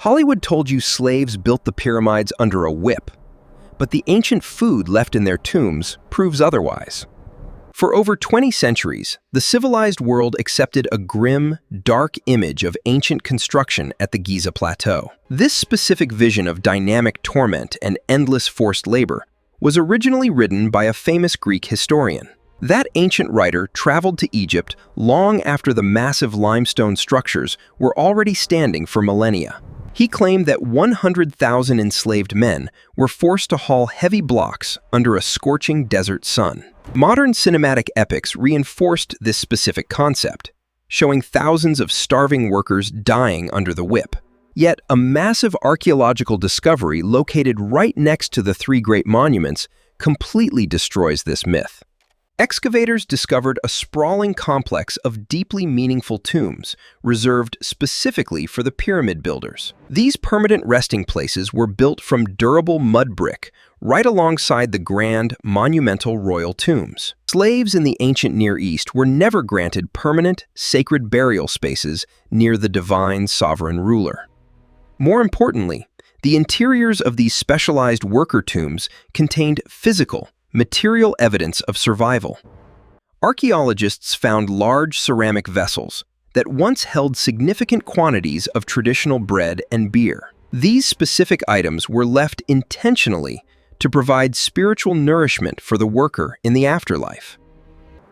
Hollywood told you slaves built the pyramids under a whip, but the ancient food left in their tombs proves otherwise. For over 20 centuries, the civilized world accepted a grim, dark image of ancient construction at the Giza Plateau. This specific vision of dynamic torment and endless forced labor was originally written by a famous Greek historian. That ancient writer traveled to Egypt long after the massive limestone structures were already standing for millennia. He claimed that 100,000 enslaved men were forced to haul heavy blocks under a scorching desert sun. Modern cinematic epics reinforced this specific concept, showing thousands of starving workers dying under the whip. Yet, a massive archaeological discovery located right next to the three great monuments completely destroys this myth. Excavators discovered a sprawling complex of deeply meaningful tombs reserved specifically for the pyramid builders. These permanent resting places were built from durable mud brick right alongside the grand, monumental royal tombs. Slaves in the ancient Near East were never granted permanent, sacred burial spaces near the divine sovereign ruler. More importantly, the interiors of these specialized worker tombs contained physical, material evidence of survival. Archaeologists found large ceramic vessels that once held significant quantities of traditional bread and beer. These specific items were left intentionally to provide spiritual nourishment for the worker in the afterlife.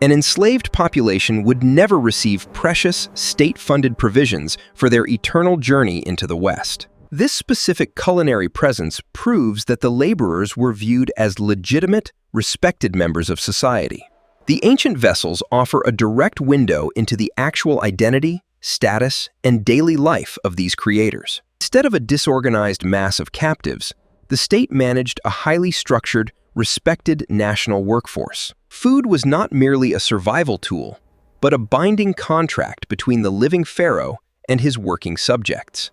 An enslaved population would never receive precious, state-funded provisions for their eternal journey into the West. This specific culinary presence proves that the laborers were viewed as legitimate, respected members of society. The ancient vessels offer a direct window into the actual identity, status, and daily life of these creators. Instead of a disorganized mass of captives, the state managed a highly structured, respected national workforce. Food was not merely a survival tool, but a binding contract between the living pharaoh and his working subjects.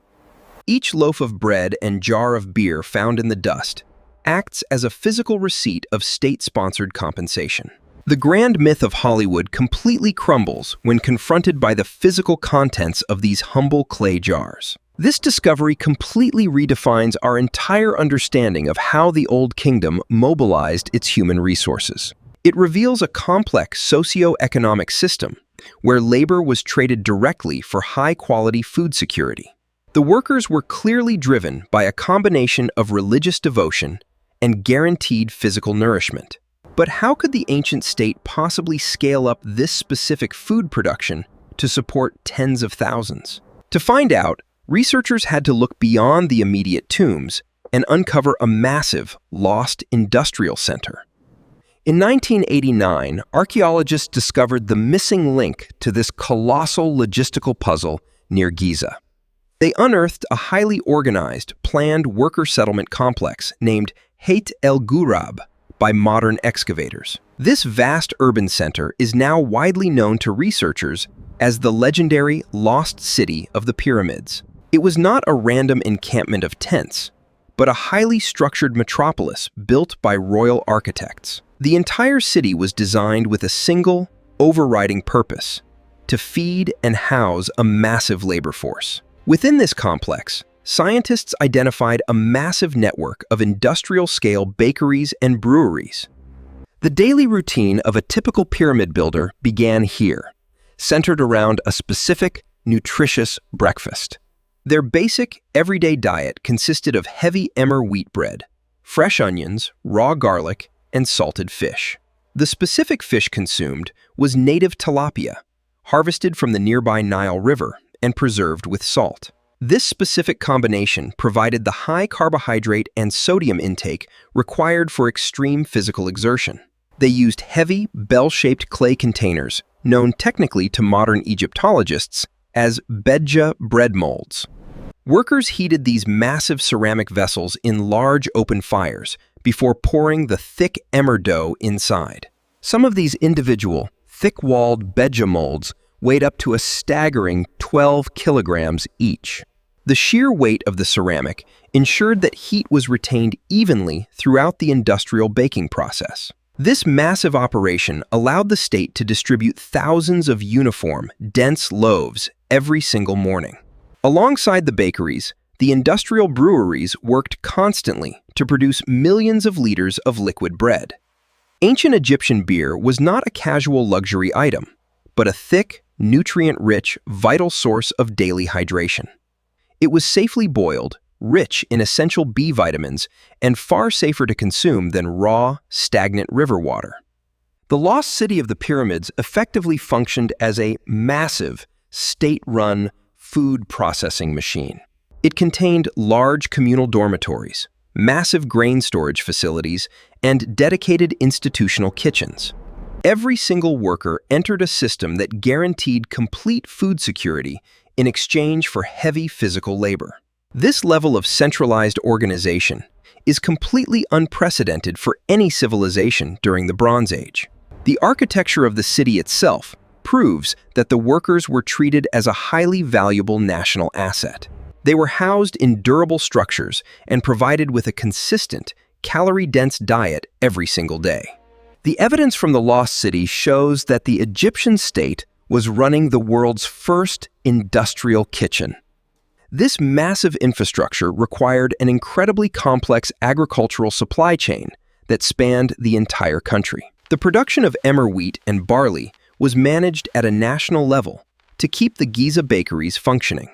Each loaf of bread and jar of beer found in the dust acts as a physical receipt of state-sponsored compensation. The grand myth of Hollywood completely crumbles when confronted by the physical contents of these humble clay jars. This discovery completely redefines our entire understanding of how the Old Kingdom mobilized its human resources. It reveals a complex socio-economic system where labor was traded directly for high-quality food security. The workers were clearly driven by a combination of religious devotion and guaranteed physical nourishment. But how could the ancient state possibly scale up this specific food production to support tens of thousands? To find out, researchers had to look beyond the immediate tombs and uncover a massive, lost industrial center. In 1989, archaeologists discovered the missing link to this colossal logistical puzzle near Giza. They unearthed a highly organized, planned worker settlement complex named Hayt el Ghurab by modern excavators. This vast urban center is now widely known to researchers as the legendary Lost City of the Pyramids. It was not a random encampment of tents, but a highly structured metropolis built by royal architects. The entire city was designed with a single, overriding purpose: to feed and house a massive labor force. Within this complex, scientists identified a massive network of industrial-scale bakeries and breweries. The daily routine of a typical pyramid builder began here, centered around a specific, nutritious breakfast. Their basic, everyday diet consisted of heavy emmer wheat bread, fresh onions, raw garlic, and salted fish. The specific fish consumed was native tilapia, harvested from the nearby Nile River and preserved with salt. This specific combination provided the high carbohydrate and sodium intake required for extreme physical exertion. They used heavy, bell-shaped clay containers, known technically to modern Egyptologists as bedja bread molds. Workers heated these massive ceramic vessels in large open fires before pouring the thick emmer dough inside. Some of these individual, thick-walled bedja molds weighed up to a staggering 12 kilograms each. The sheer weight of the ceramic ensured that heat was retained evenly throughout the industrial baking process. This massive operation allowed the state to distribute thousands of uniform, dense loaves every single morning. Alongside the bakeries, the industrial breweries worked constantly to produce millions of liters of liquid bread. Ancient Egyptian beer was not a casual luxury item, but a thick, nutrient-rich, vital source of daily hydration. It was safely boiled, rich in essential B vitamins, and far safer to consume than raw, stagnant river water. The lost city of the pyramids effectively functioned as a massive, state-run food processing machine. It contained large communal dormitories, massive grain storage facilities, and dedicated institutional kitchens. Every single worker entered a system that guaranteed complete food security in exchange for heavy physical labor. This level of centralized organization is completely unprecedented for any civilization during the Bronze Age. The architecture of the city itself proves that the workers were treated as a highly valuable national asset. They were housed in durable structures and provided with a consistent, calorie-dense diet every single day. The evidence from the lost city shows that the Egyptian state was running the world's first industrial kitchen. This massive infrastructure required an incredibly complex agricultural supply chain that spanned the entire country. The production of emmer wheat and barley was managed at a national level to keep the Giza bakeries functioning.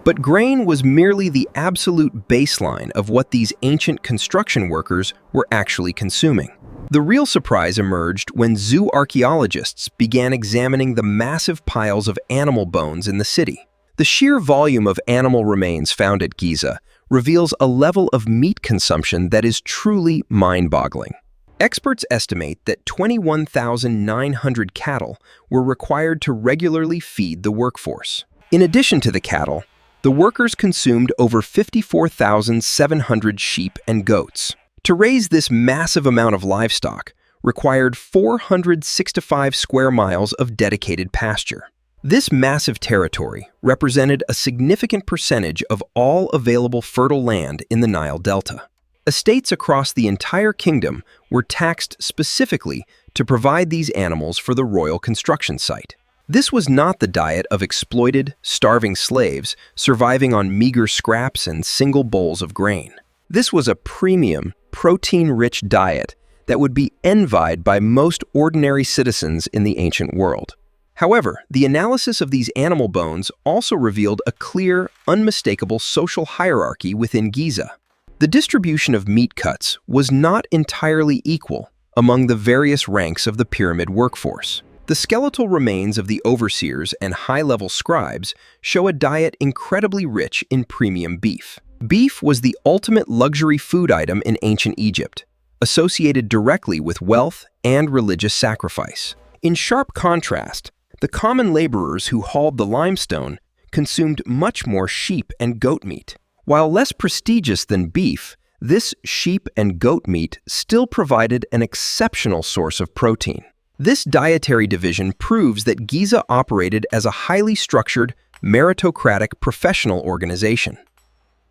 But grain was merely the absolute baseline of what these ancient construction workers were actually consuming. The real surprise emerged when zoo archaeologists began examining the massive piles of animal bones in the city. The sheer volume of animal remains found at Giza reveals a level of meat consumption that is truly mind-boggling. Experts estimate that 21,900 cattle were required to regularly feed the workforce. In addition to the cattle, the workers consumed over 54,700 sheep and goats. To raise this massive amount of livestock required 465 square miles of dedicated pasture. This massive territory represented a significant percentage of all available fertile land in the Nile Delta. Estates across the entire kingdom were taxed specifically to provide these animals for the royal construction site. This was not the diet of exploited, starving slaves surviving on meager scraps and single bowls of grain. This was a premium, protein-rich diet that would be envied by most ordinary citizens in the ancient world. However, the analysis of these animal bones also revealed a clear, unmistakable social hierarchy within Giza. The distribution of meat cuts was not entirely equal among the various ranks of the pyramid workforce. The skeletal remains of the overseers and high-level scribes show a diet incredibly rich in premium beef. Beef was the ultimate luxury food item in ancient Egypt, associated directly with wealth and religious sacrifice. In sharp contrast, the common laborers who hauled the limestone consumed much more sheep and goat meat. While less prestigious than beef, this sheep and goat meat still provided an exceptional source of protein. This dietary division proves that Giza operated as a highly structured, meritocratic professional organization.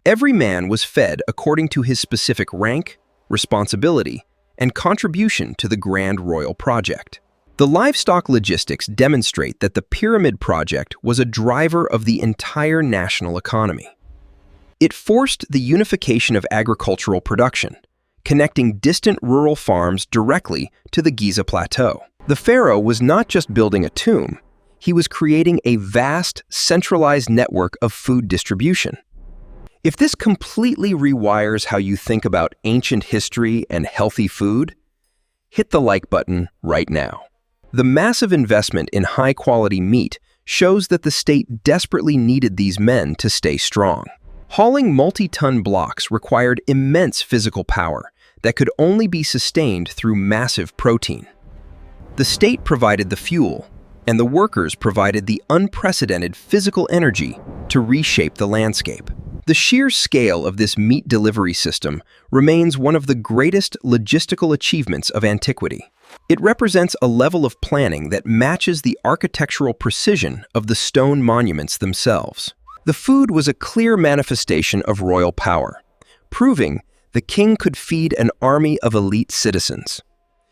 Every man was fed according to his specific rank, responsibility, and contribution to the grand royal project. The livestock logistics demonstrate that the pyramid project was a driver of the entire national economy. It forced the unification of agricultural production, connecting distant rural farms directly to the Giza Plateau. The pharaoh was not just building a tomb, he was creating a vast, centralized network of food distribution. If this completely rewires how you think about ancient history and healthy food, hit the like button right now. The massive investment in high-quality meat shows that the state desperately needed these men to stay strong. Hauling multi-ton blocks required immense physical power that could only be sustained through massive protein. The state provided the fuel, and the workers provided the unprecedented physical energy to reshape the landscape. The sheer scale of this meat delivery system remains one of the greatest logistical achievements of antiquity. It represents a level of planning that matches the architectural precision of the stone monuments themselves. The food was a clear manifestation of royal power, proving the king could feed an army of elite citizens.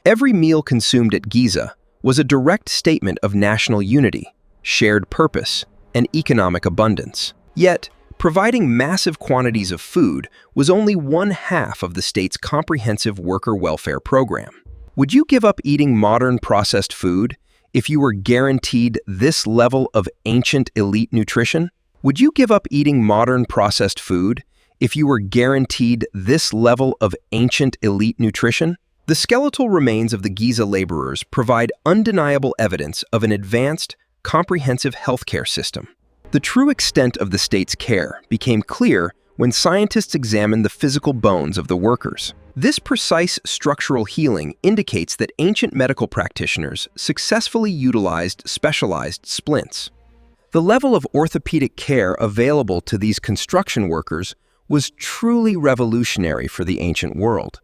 Every meal consumed at Giza was a direct statement of national unity, shared purpose, and economic abundance. Yet, Providing massive quantities of food was only one half of the state's comprehensive worker welfare program. Would you give up eating modern processed food if you were guaranteed this level of ancient elite nutrition? Would you give up eating modern processed food if you were guaranteed this level of ancient elite nutrition? The skeletal remains of the Giza laborers provide undeniable evidence of an advanced, comprehensive healthcare system. The true extent of the state's care became clear when scientists examined the physical bones of the workers. This precise structural healing indicates that ancient medical practitioners successfully utilized specialized splints. The level of orthopedic care available to these construction workers was truly revolutionary for the ancient world.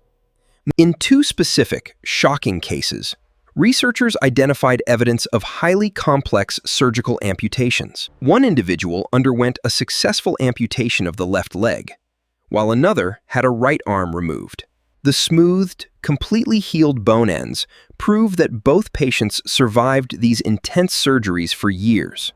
In two specific, shocking cases, researchers identified evidence of highly complex surgical amputations. One individual underwent a successful amputation of the left leg, while another had a right arm removed. The smoothed, completely healed bone ends prove that both patients survived these intense surgeries for years.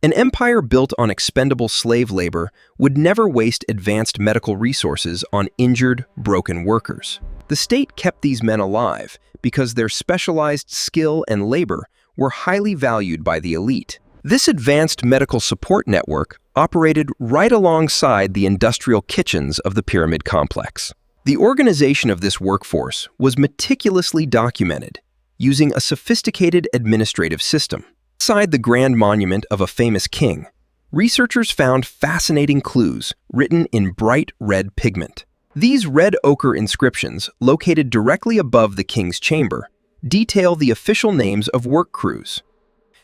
An empire built on expendable slave labor would never waste advanced medical resources on injured, broken workers. The state kept these men alive because their specialized skill and labor were highly valued by the elite. This advanced medical support network operated right alongside the industrial kitchens of the pyramid complex. The organization of this workforce was meticulously documented using a sophisticated administrative system. Inside the grand monument of a famous king, researchers found fascinating clues written in bright red pigment. These red ochre inscriptions, located directly above the king's chamber, detail the official names of work crews.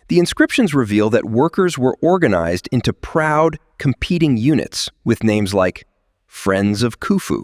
The inscriptions reveal that workers were organized into proud, competing units with names like Friends of Khufu.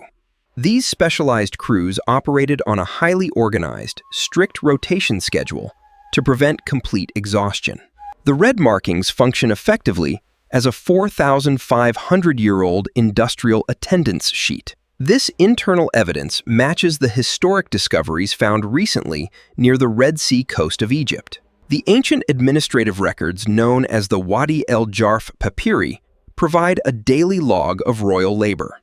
These specialized crews operated on a highly organized, strict rotation schedule to prevent complete exhaustion. The red markings function effectively as a 4,500-year-old industrial attendance sheet. This internal evidence matches the historic discoveries found recently near the Red Sea coast of Egypt. The ancient administrative records known as the Wadi el-Jarf papyri provide a daily log of royal labor.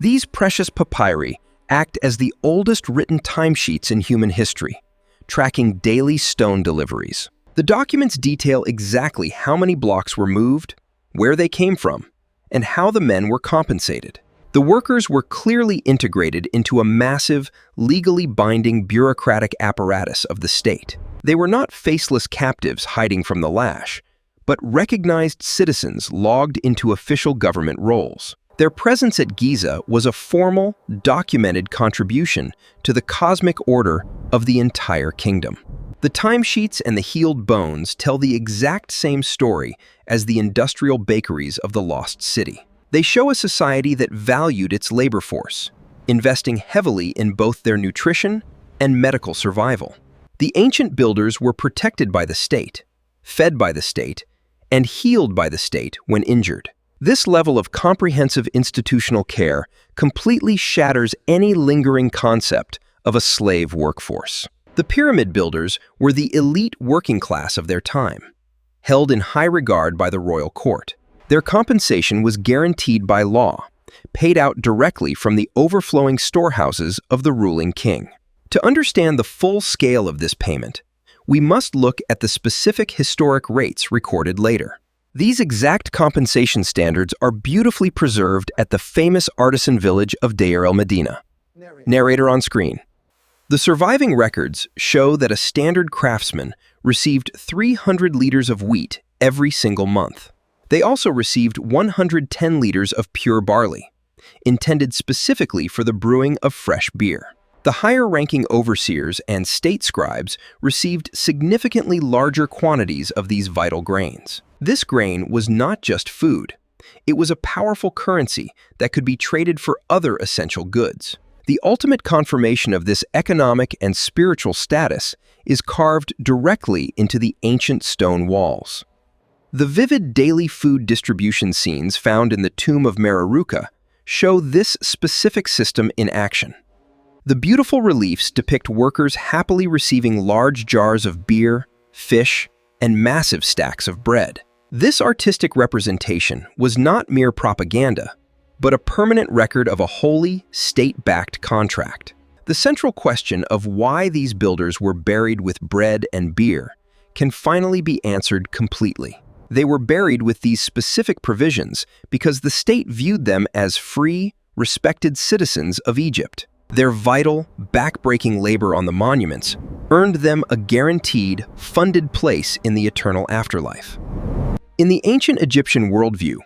These precious papyri act as the oldest written timesheets in human history, tracking daily stone deliveries. The documents detail exactly how many blocks were moved, where they came from, and how the men were compensated. The workers were clearly integrated into a massive, legally binding bureaucratic apparatus of the state. They were not faceless captives hiding from the lash, but recognized citizens logged into official government roles. Their presence at Giza was a formal, documented contribution to the cosmic order of the entire kingdom. The timesheets and the healed bones tell the exact same story as the industrial bakeries of the lost city. They show a society that valued its labor force, investing heavily in both their nutrition and medical survival. The ancient builders were protected by the state, fed by the state, and healed by the state when injured. This level of comprehensive institutional care completely shatters any lingering concept of a slave workforce. The pyramid builders were the elite working class of their time, held in high regard by the royal court. Their compensation was guaranteed by law, paid out directly from the overflowing storehouses of the ruling king. To understand the full scale of this payment, we must look at the specific historic rates recorded later. These exact compensation standards are beautifully preserved at the famous artisan village of Deir el-Medina. Narrator on screen. The surviving records show that a standard craftsman received 300 liters of wheat every single month. They also received 110 liters of pure barley, intended specifically for the brewing of fresh beer. The higher-ranking overseers and state scribes received significantly larger quantities of these vital grains. This grain was not just food. It was a powerful currency that could be traded for other essential goods. The ultimate confirmation of this economic and spiritual status is carved directly into the ancient stone walls. The vivid daily food distribution scenes found in the tomb of Mereruka show this specific system in action. The beautiful reliefs depict workers happily receiving large jars of beer, fish, and massive stacks of bread. This artistic representation was not mere propaganda, but a permanent record of a holy, state-backed contract. The central question of why these builders were buried with bread and beer can finally be answered completely. They were buried with these specific provisions because the state viewed them as free, respected citizens of Egypt. Their vital, back-breaking labor on the monuments earned them a guaranteed, funded place in the eternal afterlife. In the ancient Egyptian worldview,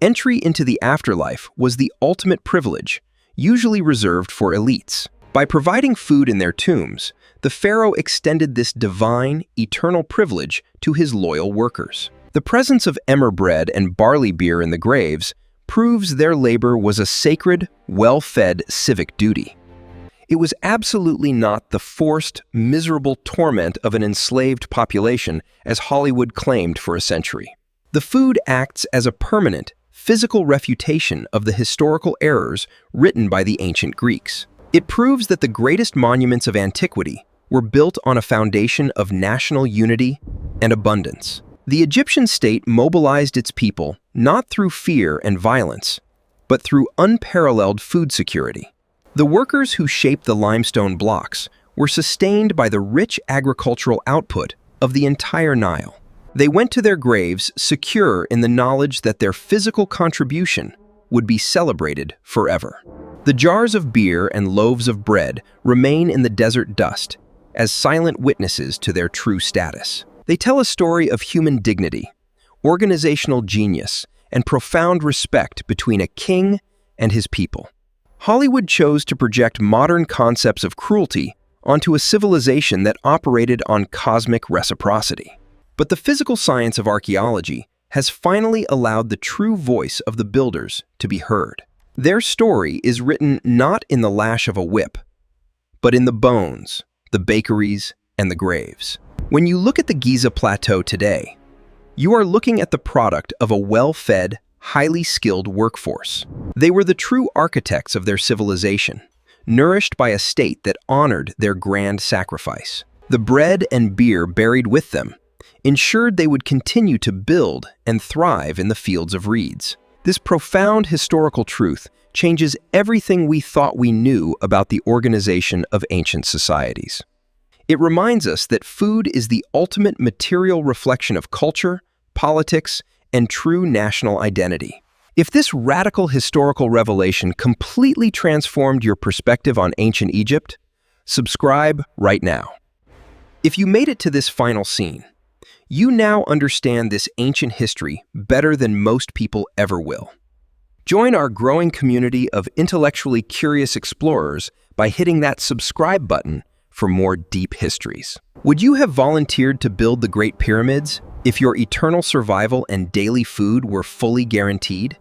entry into the afterlife was the ultimate privilege, usually reserved for elites. By providing food in their tombs, the pharaoh extended this divine, eternal privilege to his loyal workers. The presence of emmer bread and barley beer in the graves proves their labor was a sacred, well-fed civic duty. It was absolutely not the forced, miserable torment of an enslaved population as Hollywood claimed for a century. The food acts as a permanent, physical refutation of the historical errors written by the ancient Greeks. It proves that the greatest monuments of antiquity were built on a foundation of national unity and abundance. The Egyptian state mobilized its people not through fear and violence, but through unparalleled food security. The workers who shaped the limestone blocks were sustained by the rich agricultural output of the entire Nile. They went to their graves secure in the knowledge that their physical contribution would be celebrated forever. The jars of beer and loaves of bread remain in the desert dust as silent witnesses to their true status. They tell a story of human dignity, organizational genius, and profound respect between a king and his people. Hollywood chose to project modern concepts of cruelty onto a civilization that operated on cosmic reciprocity. But the physical science of archaeology has finally allowed the true voice of the builders to be heard. Their story is written not in the lash of a whip, but in the bones, the bakeries, and the graves. When you look at the Giza Plateau today, you are looking at the product of a well-fed, highly skilled workforce. They were the true architects of their civilization, nourished by a state that honored their grand sacrifice. The bread and beer buried with them ensured they would continue to build and thrive in the fields of reeds. This profound historical truth changes everything we thought we knew about the organization of ancient societies. It reminds us that food is the ultimate material reflection of culture, politics, and true national identity. If this radical historical revelation completely transformed your perspective on ancient Egypt, subscribe right now. If you made it to this final scene, you now understand this ancient history better than most people ever will. Join our growing community of intellectually curious explorers by hitting that subscribe button for more deep histories. Would you have volunteered to build the Great Pyramids if your eternal survival and daily food were fully guaranteed?